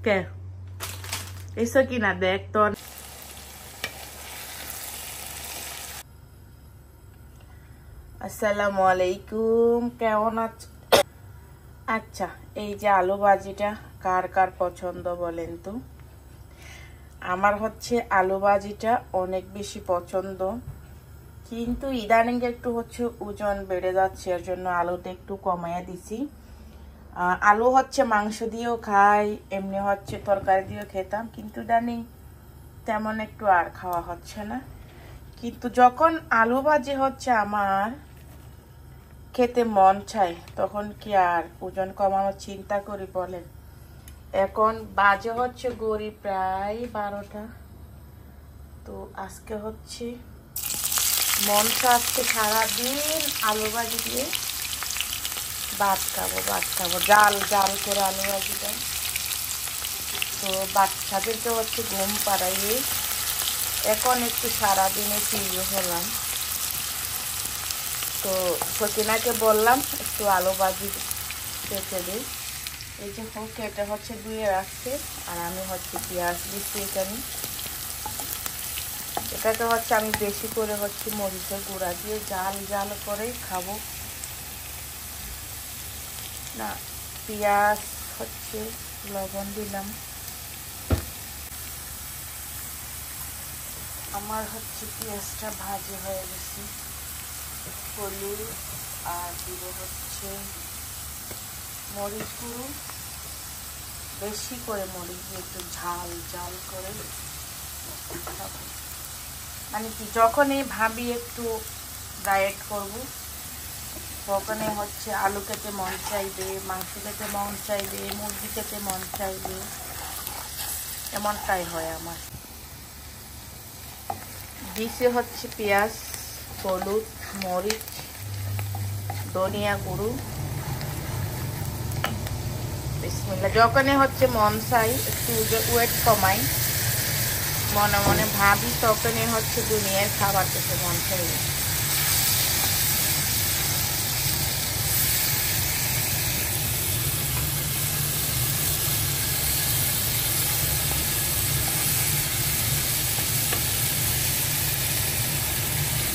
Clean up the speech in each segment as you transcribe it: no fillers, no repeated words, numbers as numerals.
কে এসো কিনা দেখ তো। আসসালামু আলাইকুম, কেমন আছো? আচ্ছা, এই যে আলু ভাজিটা কার কার পছন্দ বলেন তো? আমার হচ্ছে আলু ভাজিটা অনেক বেশি পছন্দ, কিন্তু ইদানিং একটু হচ্ছে ওজন বেড়ে যাচ্ছে, এর জন্য আলুটা একটু কমাইয়া দিছি। আলু হচ্ছে মাংস দিয়েও খাই, এমনি হচ্ছে তরকারি দিয়েও খেতাম, কিন্তু ইদানিং তেমন একটু আর খাওয়া হচ্ছে না। কিন্তু যখন আলু ভাজি হচ্ছে আমার খেতে মন চাই, তখন কি আর ওজন কমানোর চিন্তা করি বলেন? এখন বাজে হচ্ছে গড়ি প্রায় 12টা। তো আজকে হচ্ছে মন চাচ্ছে সারাদিন আলু ভাজি দিয়ে ভাত খাবো, জাল জাল করে আলু ভাজিটা। তো বাচ্চাদেরকে হচ্ছে ঘুম পাড়াইয়ে এখন একটু সারাদিনে ফ্রি হলাম। তো সকিনাকে বললাম একটু আলু ভাজি কেটে দিই। এই যে হোক, এটা হচ্ছে ধুয়ে রাখছে, আর আমি হচ্ছে পেঁয়াজ দিচ্ছি এখানে। এটাকে হচ্ছে আমি বেশি করে হচ্ছে মরিচের গুঁড়া দিয়ে জাল জাল করেই খাবো না। পেঁয়াজ হচ্ছে লবণ দিলাম। আমার হচ্ছে পেঁয়াজটা ভাজি হয়ে গেছে। হলুদ আর দিব হচ্ছে মরিচ গুঁড়ো, বেশি করে মরিচ দিয়ে একটু ঝাল ঝাল করে খাবো। মানে কি, যখনই ভাবি একটু ডায়েট করব, তখনই হচ্ছে আলু খেতে মন চাইবে, মাংস খেতে মন চাইবে, মুরগি খেতে মন চাইবে, এমনটাই হয় আমার। দিছে হচ্ছে পেঁয়াজ, হলুদ, মরিচ, ধনিয়া গুঁড়ো। বিসমিল্লাহ। যখনই হচ্ছে মন চাই একটু ওয়েট কমাই, মনে মনে ভাবি, তখনই হচ্ছে দুনিয়ার খাবার খেতে মন চাইবে।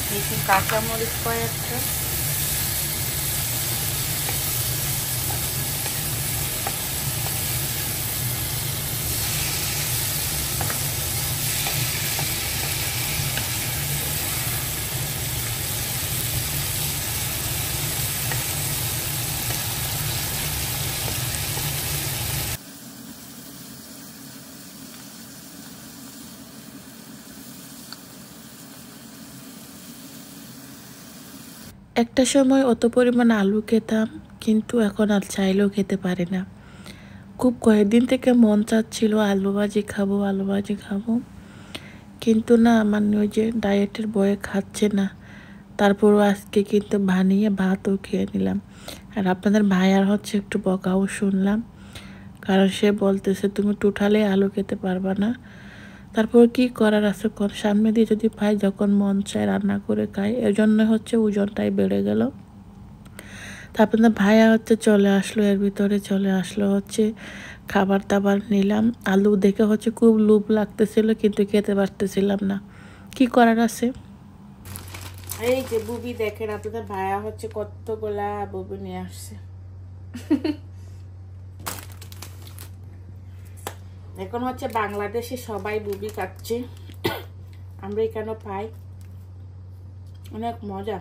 দিচ্ছি কাঁচামরিচ কয়েকটা, একটা সময় অত পরিমাণ আলু খেতাম, কিন্তু এখন আর চাইলেও খেতে পারি না। খুব কয়েকদিন থেকে মন চাচ্ছিল আলু ভাজি খাবো, কিন্তু না, মানে ওই যে ডায়েটের বয়ে খাচ্ছে না। তারপরও আজকে কিন্তু বানিয়ে ভাতও খেয়ে নিলাম। আর আপনাদের ভাইয়ার হচ্ছে একটু বকাও শুনলাম, কারণ সে বলতেছে তুমি টোটালি আলু খেতে পারবা না। তারপর কি করার আছে, সামনে দিয়ে যদি পাই, যখন মন চায় রান্না করে খাই। এর জন্য হচ্ছে ওজনটাই বেড়ে গেল। তারপর ভাইয়া হচ্ছে চলে আসলো, এর ভিতরে চলে আসলো হচ্ছে খাবার দাবার নিলাম। আলু দেখে হচ্ছে খুব লোভ লাগতেছিল, কিন্তু খেতে পারতেছিলাম না। কি করার আছে। এই যে বুবি দেখেন, আপনাদের ভাইয়া হচ্ছে কতগুলা বুবি নিয়ে আসছে। এখন হচ্ছে বাংলাদেশে সবাই বুবি খাচ্ছে, আমরা এখানে পাই, অনেক মজা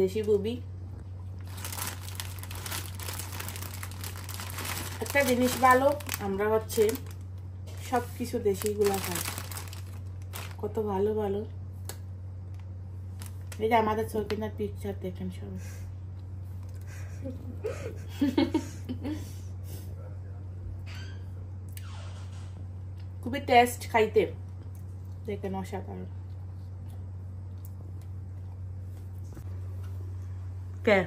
দেশি বুবি। একটা জিনিস ভালো, আমরা হচ্ছে সবকিছু দেশিগুলা খাই, কত ভালো ভালো। এই যে আমাদের সকিনার পিকচার দেখেন সব। খুবই টেস্ট খাইতে, দেখেন অসাধারণ। কে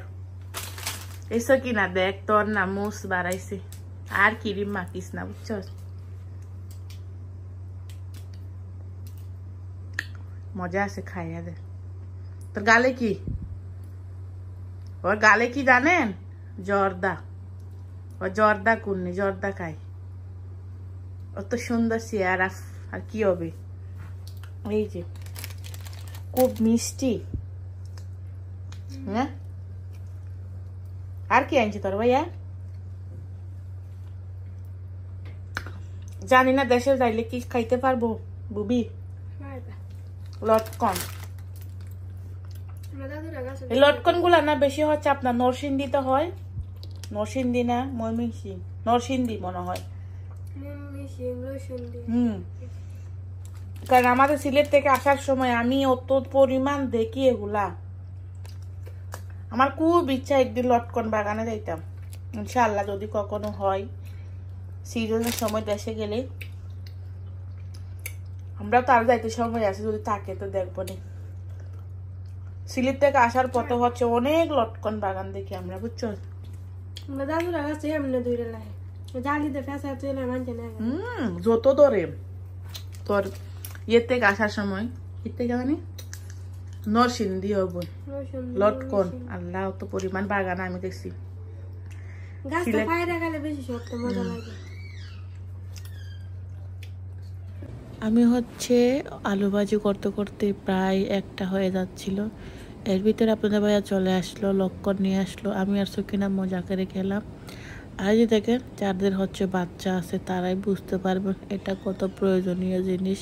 এসো কিনা দেখ, তোর না মুস বাড়াইছে, আর কিরিম মাখিস না, বুঝছো? মজা আছে, খাইয়া দে। তোর গালে কি, ওর গালে কি জানেন? জর্দা। ও জর্দা কুন্নি, জর্দা খাই। অত সুন্দর চেহারা আর কি হবে। এই যে খুব মিষ্টি। হ্যাঁ, আর কি আনছি তোর ভাইয়া? জানি না দেশে যাইলে কি খাইতে পারবো বুবি। লটকন, এই লটকন গুলা না বেশি হচ্ছে আপনার নরসিংদীতে হয়। নরসিংদী না ময়মনসিং, নরসিংদী মনে হয়। কারণ আমাদের সিলেট থেকে আসার সময় আমি অত পরিমাণ দেখি এগুলা। আমার খুব ইচ্ছা একদিন লটকন বাগানে যাইতাম, ইনশাআল্লাহ যদি কখনো হয় সিজনের সময় দেশে গেলে। আমরা তো আরো যাইতে সময় আছে, যদি থাকে তো দেখবো নি। সিলেট থেকে আসার পথে হচ্ছে অনেক লটকন বাগান দেখি আমরা, বুঝছো? যত ধরে তোর ইয়ের থেকে আসার সময় এর থেকে মানে নরসিংদী হব লটকন। আল্লাহ তো পরিমাণ বাগান আমি দেখছি। আমি হচ্ছে আলু ভাজি করতে করতে প্রায় 1টা হয়ে যাচ্ছিল। এর ভিতরে আপনাদের ভাইয়া চলে আসলো, লটকন নিয়ে আসলো। আমি আর সুকিনা মজা করে খেলাম। আর যে দেখেন যাদের হচ্ছে বাচ্চা আছে তারাই বুঝতে পারবেন এটা কত প্রয়োজনীয় জিনিস।